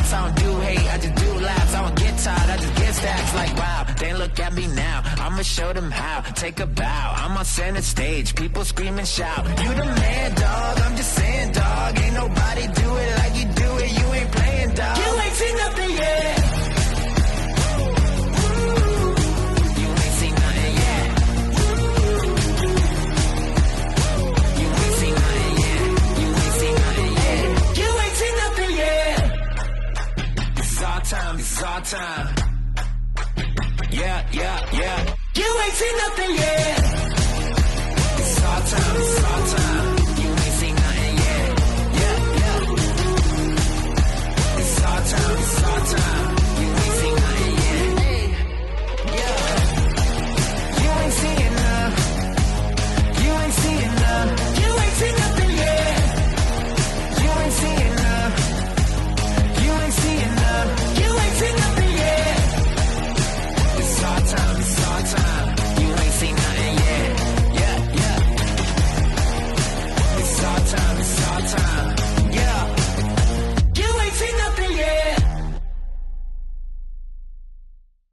raps. I don't do hate, I just do laps. I don't get tired, I just get stacks. Like wow, they look at me now, I'ma show them how. Take a bow, I'm on center stage, people scream and shout. You the man, dog, I'm just saying, dog. Ain't nobody do it like you do it, you ain't playing, dog. You ain't seen nothing yet. You ain't seen nothing yet. You ain't seen nothing yet. You ain't seen nothing yet. You ain't seen nothing yet. This is our time, this is our time. Yeah, yeah, yeah. You ain't seen nothing yet. It's our time, it's our time.